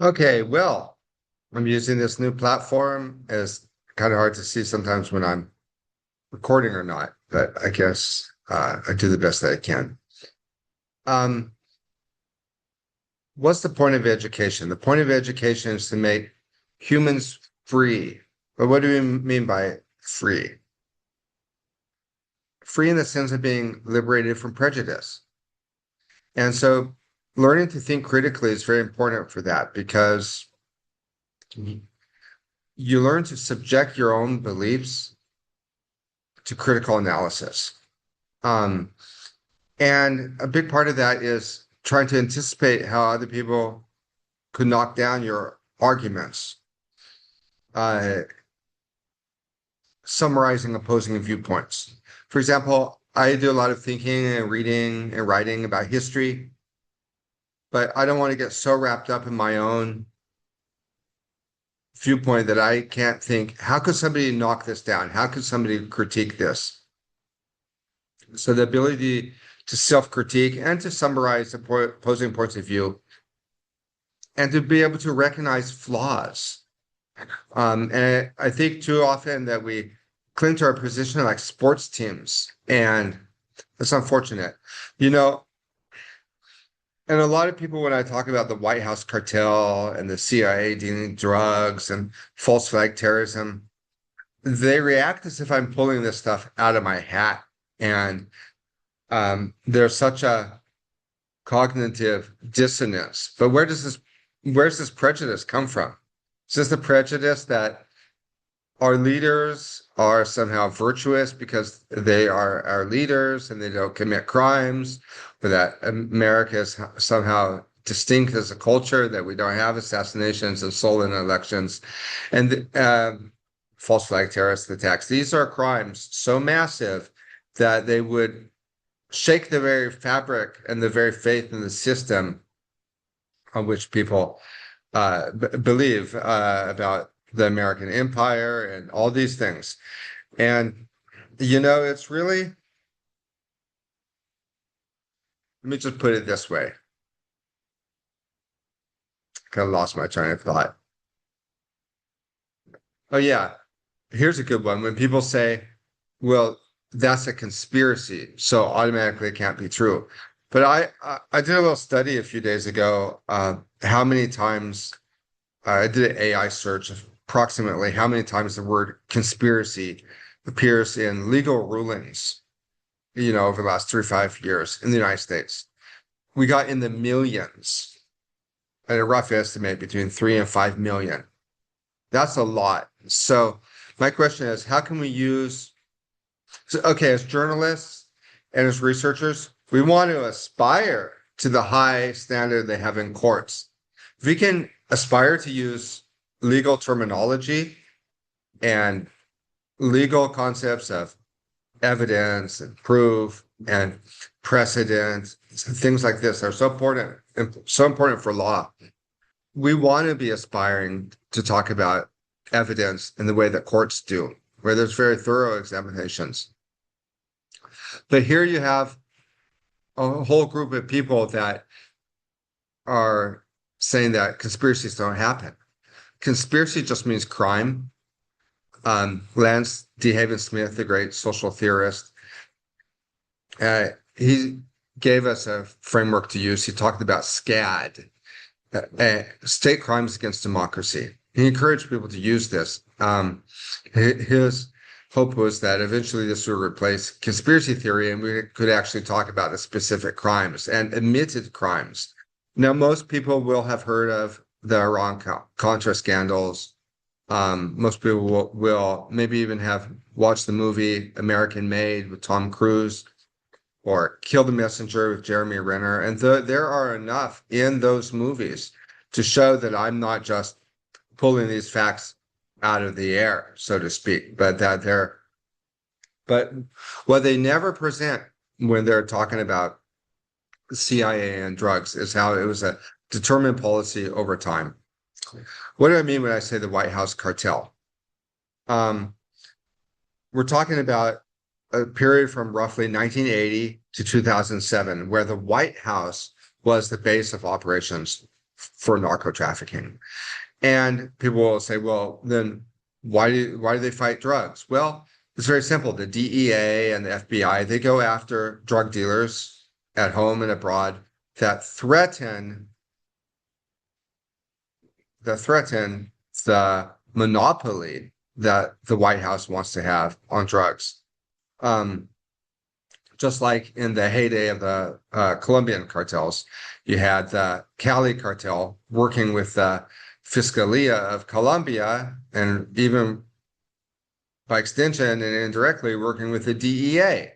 Okay, well, I'm using this new platform. It's kind of hard to see sometimes when I'm recording or not, but I guess I do the best that I can. Um, what's the point of education? The point of education is to make humans free. But what do we mean by free? Free in the sense of being liberated from prejudice. And so learning to think critically is very important for that because you learn to subject your own beliefs to critical analysis. Um, and a big part of that is trying to anticipate how other people could knock down your arguments, uh, summarizing opposing viewpoints. For example, I do a lot of thinking and reading and writing about history, but I don't want to get so wrapped up in my own viewpoint that I can't think, how could somebody knock this down? How could somebody critique this? So the ability to self-critique and to summarize the opposing points of view and to be able to recognize flaws. And I think too often that we cling to our position like sports teams, and it's unfortunate. You know, and a lot of people, when I talk about the White House cartel and the CIA dealing drugs and false flag terrorism, they react as if I'm pulling this stuff out of my hat. And there's such a cognitive dissonance. But where's this prejudice come from? Is this the prejudice that our leaders are somehow virtuous because they are our leaders and they don't commit crimes, or that America is somehow distinct as a culture, that we don't have assassinations and stolen elections and false flag terrorist attacks? These are crimes so massive that they would shake the very fabric and the very faith in the system on which people believe about the American empire and all these things. And, it's really, let me just put it this way. Kind of lost my train of thought. Oh, yeah. Here's a good one. When people say, well, that's a conspiracy, so automatically it can't be true. But I did a little study a few days ago, how many times I did an AI search of approximately how many times the word conspiracy appears in legal rulings, over the last 3 or 5 years in the United States. We got in the millions, at a rough estimate between 3 and 5 million. That's a lot. So my question is, how can we use, so, okay, as journalists and as researchers, we want to aspire to the high standard they have in courts. If we can aspire to use legal terminology and legal concepts of evidence and proof and precedent, things like this are so important for law. We want to be aspiring to talk about evidence in the way that courts do, where there's very thorough examinations. But here you have a whole group of people that are saying that conspiracies don't happen. Conspiracy just means crime. Lance D. Haven Smith, the great social theorist, he gave us a framework to use. He talked about SCAD, state crimes against democracy. He encouraged people to use this. His hope was that eventually this would replace conspiracy theory and we could actually talk about the specific crimes and admitted crimes. Now, most people will have heard of the Iran-Contra scandals. Most people will maybe even have watched the movie American Made with Tom Cruise or Kill the Messenger with Jeremy Renner. And there are enough in those movies to show that I'm not just pulling these facts out of the air, so to speak, but but what they never present when they're talking about the CIA and drugs is how it was a determined policy over time. What do I mean when I say the White House cartel? Um, we're talking about a period from roughly 1980 to 2007, where the White House was the base of operations. for narco trafficking. And people will say, well, then why do they fight drugs? Well, it's very simple. The DEA and the FBI, they go after drug dealers at home and abroad that threaten the monopoly that the White House wants to have on drugs. Just like in the heyday of the Colombian cartels, you had the Cali cartel working with the Fiscalia of Colombia, and even by extension and indirectly working with the DEA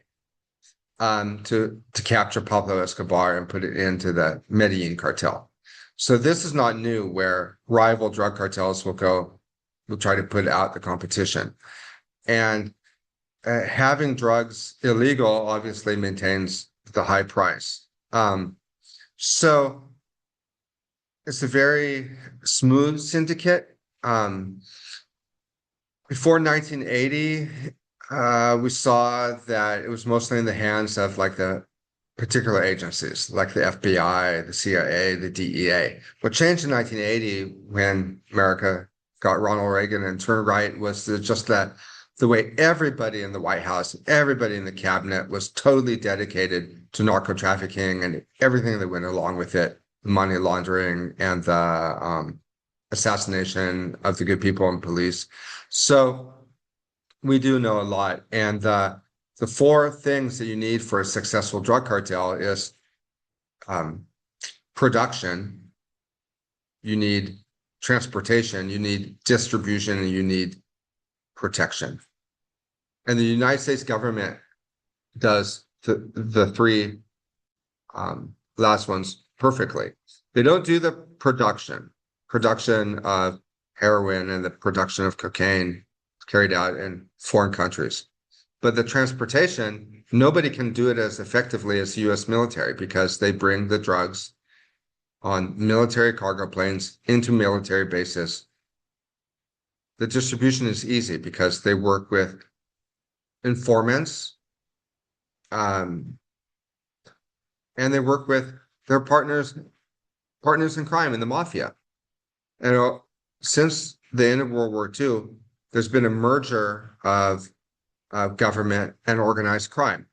to capture Pablo Escobar and put it into the Medellin cartel. So this is not new, where rival drug cartels will try to put out the competition. And having drugs illegal obviously maintains the high price. So it's a very smooth syndicate. Before 1980, we saw that it was mostly in the hands of like the particular agencies, like the FBI, the CIA, the DEA. What changed in 1980 when America got Ronald Reagan and turned right was just that the way everybody in the White House, everybody in the cabinet was totally dedicated to narco trafficking and everything that went along with it, money laundering and the assassination of the good people in police. So we do know a lot. And the four things that you need for a successful drug cartel is production, you need transportation, you need distribution, and you need protection. And the United States government does the three last ones perfectly. They don't do the production of heroin and the production of cocaine carried out in foreign countries. But the transportation, nobody can do it as effectively as the U.S. military, because they bring the drugs on military cargo planes into military bases. The distribution is easy because they work with informants, and they work with their partners in crime in the mafia. And since the end of World War II, there's been a merger of government and organized crime,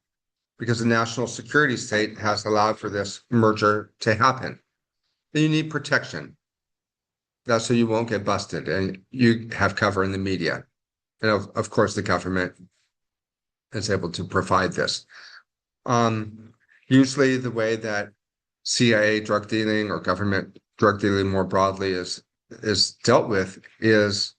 because the national security state has allowed for this merger to happen. Then you need protection. That's so you won't get busted and you have cover in the media. And of course, the government is able to provide this. Usually the way that CIA drug dealing or government drug dealing more broadly is dealt with is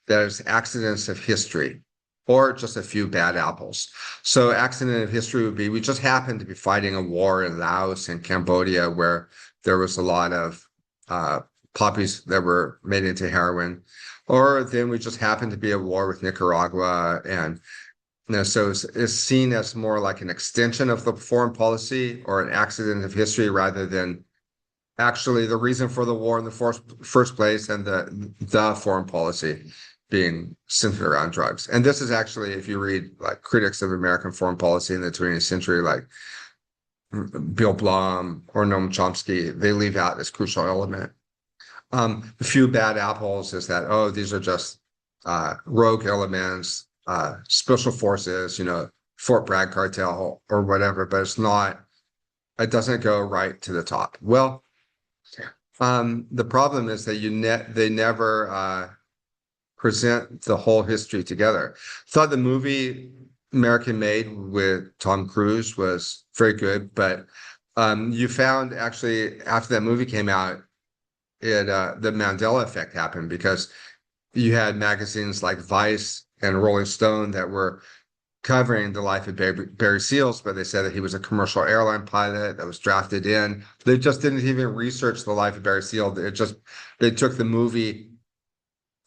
there's accidents of history or just a few bad apples. So accident of history would be, we just happened to be fighting a war in Laos and Cambodia where there was a lot of poppies that were made into heroin. Or then we just happened to be at war with Nicaragua. And so it's seen as more like an extension of the foreign policy or an accident of history rather than actually the reason for the war in the first place and the foreign policy being centered around drugs. And this is actually, if you read like critics of American foreign policy in the 20th century, like Bill Blum or Noam Chomsky, they leave out this crucial element. A few bad apples is that, these are just rogue elements, special forces, Fort Bragg cartel or whatever, but it doesn't go right to the top. Well, the problem is that they never present the whole history together. I thought the movie American Made with Tom Cruise was very good, but you found actually after that movie came out, the Mandela effect happened, because you had magazines like Vice and Rolling Stone that were covering the life of Barry Seals, but they said that he was a commercial airline pilot that was drafted in. They just didn't even research the life of Barry Seals. They took the movie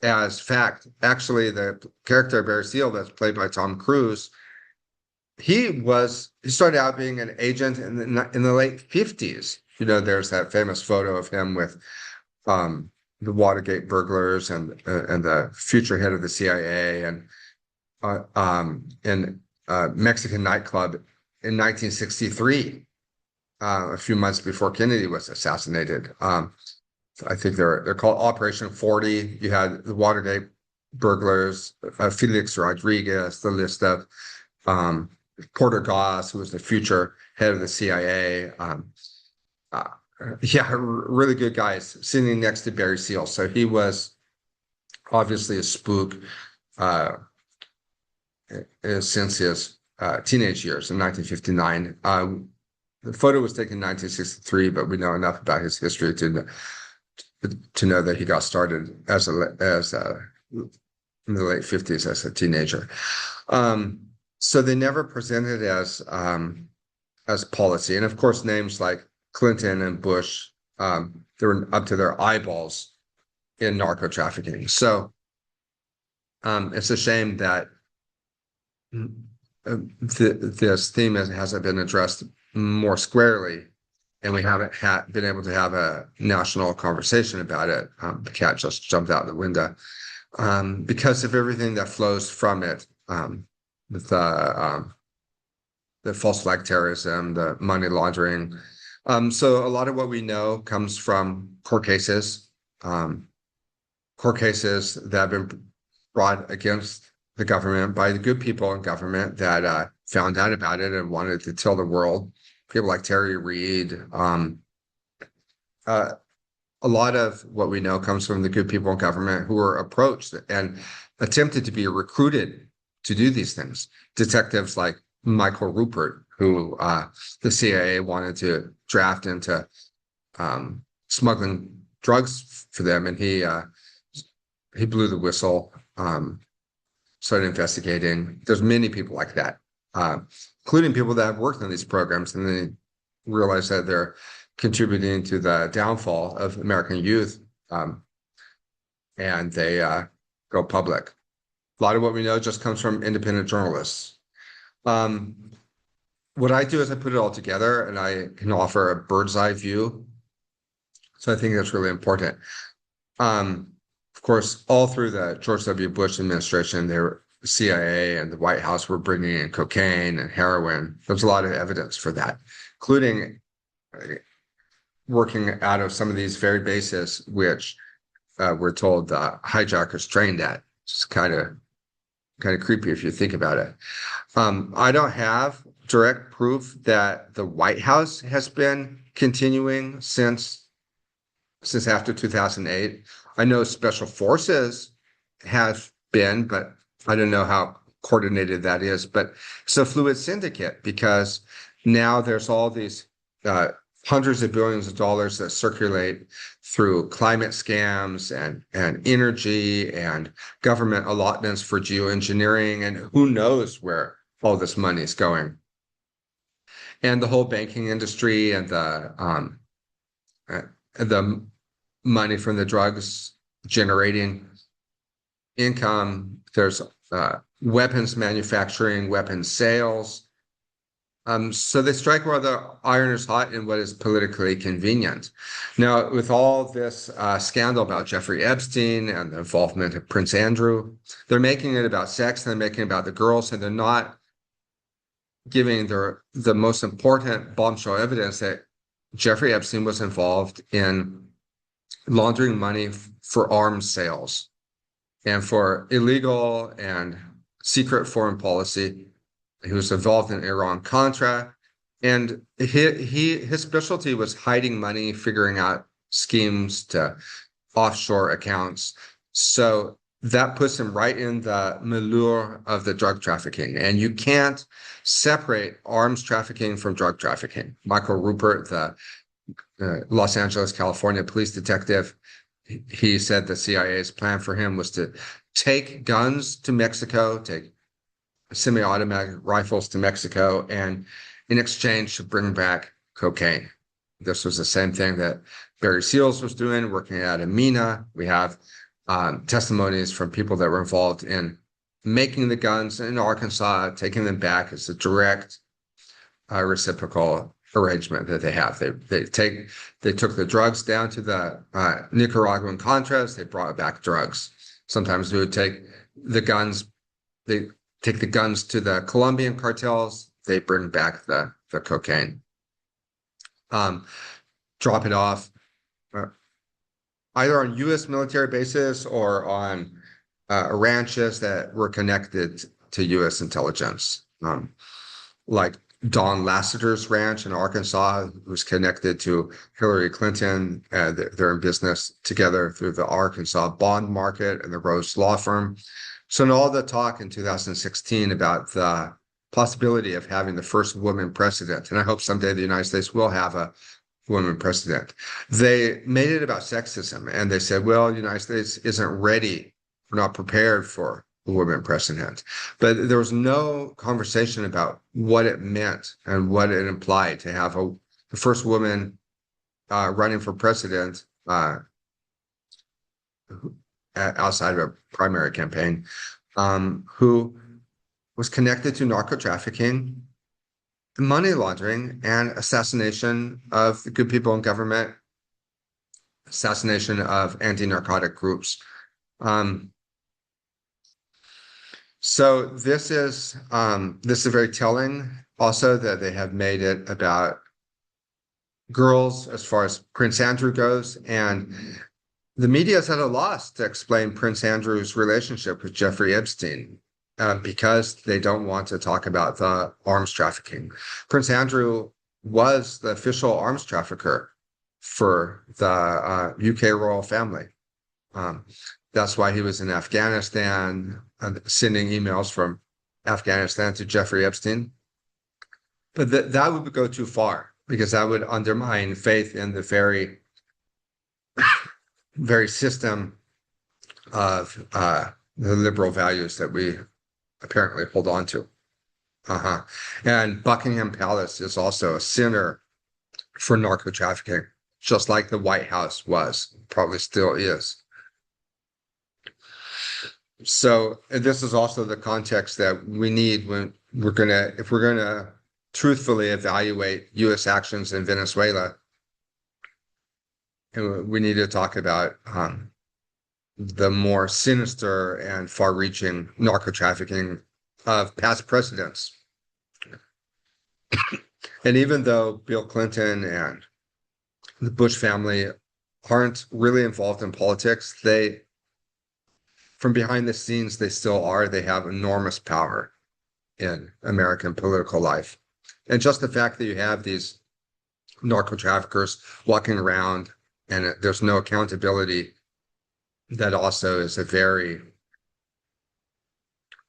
as fact. Actually, the character of Barry Seals, that's played by Tom Cruise, he started out being an agent in the late 50s. There's that famous photo of him with the Watergate burglars and the future head of the CIA and in a Mexican nightclub in 1963, a few months before Kennedy was assassinated. I think they're called Operation 40. You had the Watergate burglars, Felix Rodriguez, the list of um, Porter Goss, who was the future head of the CIA. Uh, yeah, really good guys sitting next to Barry Seal. So he was obviously a spook since his teenage years in 1959. The photo was taken in 1963, but we know enough about his history to know that he got started in the late 50s as a teenager. So they never presented as policy, and of course, names like Clinton and Bush, they were up to their eyeballs in narco trafficking. So it's a shame that this theme hasn't been addressed more squarely, and we haven't been able to have a national conversation about it. The cat just jumped out the window because of everything that flows from it, the false flag terrorism, the money laundering. So a lot of what we know comes from court cases that have been brought against the government by the good people in government that found out about it and wanted to tell the world. People like Terry Reid. A lot of what we know comes from the good people in government who were approached and attempted to be recruited to do these things. Detectives like Michael Rupert, who the CIA wanted to draft into smuggling drugs for them, and he blew the whistle, started investigating. There's many people like that, including people that have worked on these programs, and they realize that they're contributing to the downfall of American youth, and they go public. A lot of what we know just comes from independent journalists. What I do is I put it all together and I can offer a bird's eye view. So I think that's really important. Of course, all through the George W. Bush administration, the CIA and the White House were bringing in cocaine and heroin. There's a lot of evidence for that, including working out of some of these very bases, which we're told hijackers trained at. It's kind of creepy if you think about it. I don't have direct proof that the White House has been continuing since after 2008. I know special forces have been, but I don't know how coordinated that is. But it's a fluid syndicate because now there's all these hundreds of billions of dollars that circulate through climate scams and energy and government allotments for geoengineering, and who knows where all this money is going. And the whole banking industry and the money from the drugs generating income. There's weapons manufacturing, weapons sales. So they strike while the iron is hot in what is politically convenient. Now, with all this scandal about Jeffrey Epstein and the involvement of Prince Andrew, they're making it about sex, and they're making it about the girls, and they're not giving the most important bombshell evidence that Jeffrey Epstein was involved in laundering money for arms sales and for illegal and secret foreign policy. He was involved in Iran-Contra, and his specialty was hiding money, figuring out schemes to offshore accounts. So that puts him right in the milieu of the drug trafficking. And you can't separate arms trafficking from drug trafficking. Michael Rupert, the Los Angeles, California police detective, he said the CIA's plan for him was to take guns to Mexico, take semi-automatic rifles to Mexico, and in exchange to bring back cocaine. This was the same thing that Barry Seals was doing, working at a mina. We have testimonies from people that were involved in making the guns in Arkansas, taking them back. It's a direct reciprocal arrangement that they have. They took the drugs down to the Nicaraguan Contras. They brought back drugs. Sometimes they would take the guns. They take the guns to the Colombian cartels. They bring back the cocaine. Drop it off. either on U.S. military bases or on ranches that were connected to U.S. intelligence, like Don Lasseter's ranch in Arkansas was connected to Hillary Clinton. They're in business together through the Arkansas bond market and the Rose Law Firm. So in all the talk in 2016 about the possibility of having the first woman president, and I hope someday the United States will have a woman president, they made it about sexism. And they said, well, the United States isn't ready, we're not prepared for a woman president. But there was no conversation about what it meant and what it implied to have the first woman running for president outside of a primary campaign, who was connected to narco trafficking, money laundering, and assassination of the good people in government, assassination of anti-narcotic groups. So this is very telling also that they have made it about girls as far as Prince Andrew goes. And the media is at a loss to explain Prince Andrew's relationship with Jeffrey Epstein because they don't want to talk about the arms trafficking. Prince Andrew was the official arms trafficker for the UK royal family. That's why he was in Afghanistan, sending emails from Afghanistan to Jeffrey Epstein. But that would go too far because that would undermine faith in the very system of the liberal values that we apparently hold on to. And Buckingham Palace is also a center for narco trafficking, just like the White House was, probably still is. So this is also the context that we need when if we're gonna truthfully evaluate U.S. actions in Venezuela, we need to talk about the more sinister and far-reaching narco trafficking of past presidents. And even though Bill Clinton and the Bush family aren't really involved in politics, from behind the scenes, they still are. They have enormous power in American political life. And just the fact that you have these narco traffickers walking around and there's no accountability, that also is a very,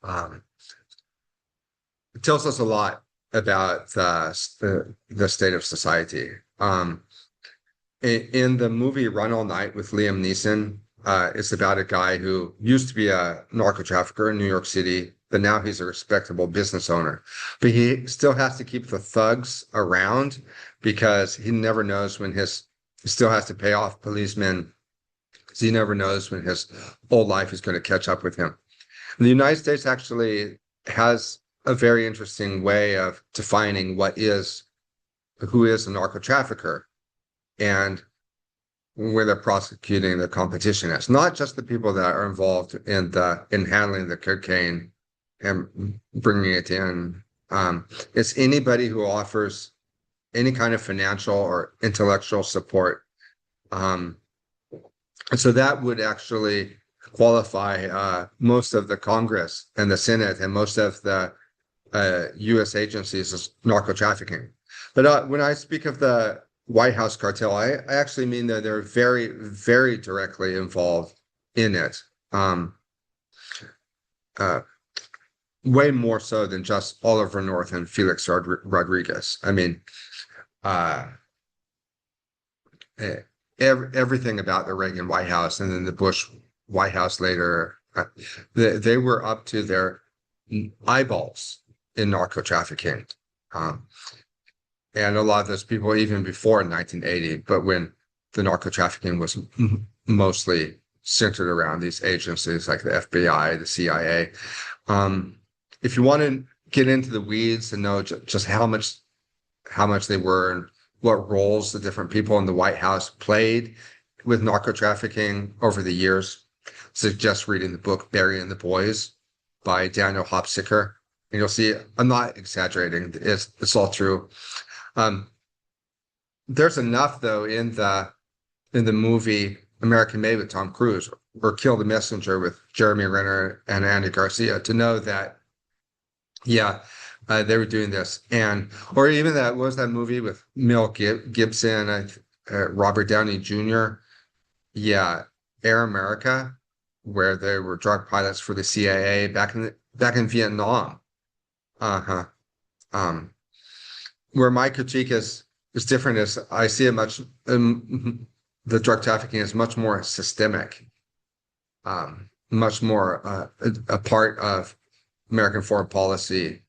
it tells us a lot about the state of society. In the movie Run All Night with Liam Neeson, it's about a guy who used to be a narco trafficker in New York City, but now he's a respectable business owner. But he still has to keep the thugs around because he never knows he still has to pay off policemen. So he never knows when his whole life is going to catch up with him. And the United States actually has a very interesting way of defining who is a narco trafficker, and where they're prosecuting the competition. It's not just the people that are involved in handling the cocaine and bringing it in. It's anybody who offers any kind of financial or intellectual support. So that would actually qualify most of the Congress and the Senate and most of the U.S. agencies as narco trafficking. But when I speak of the White House cartel, I actually mean that they're very, very directly involved in it. Way more so than just Oliver North and Felix Rodriguez. I mean, everything about the Reagan White House and then the Bush White House later, they were up to their eyeballs in narco trafficking. And a lot of those people, even before 1980, but when the narco trafficking was mostly centered around these agencies like the FBI, the CIA. If you want to get into the weeds and know just how much they were and what roles the different people in the White House played with narco trafficking over the years, suggest reading the book Burying the Boys by Daniel Hopsicker. And you'll see, I'm not exaggerating, it's all true. There's enough though in the movie American Made with Tom Cruise or Kill the Messenger with Jeremy Renner and Andy Garcia to know that, yeah, they were doing this. And, or even that, what was that movie with Gibson, Robert Downey Jr.? Yeah, Air America, where they were drug pilots for the CIA back in Vietnam. Uh-huh. Um, where my critique is different is I see it much the drug trafficking is much more systemic, much more a part of American foreign policy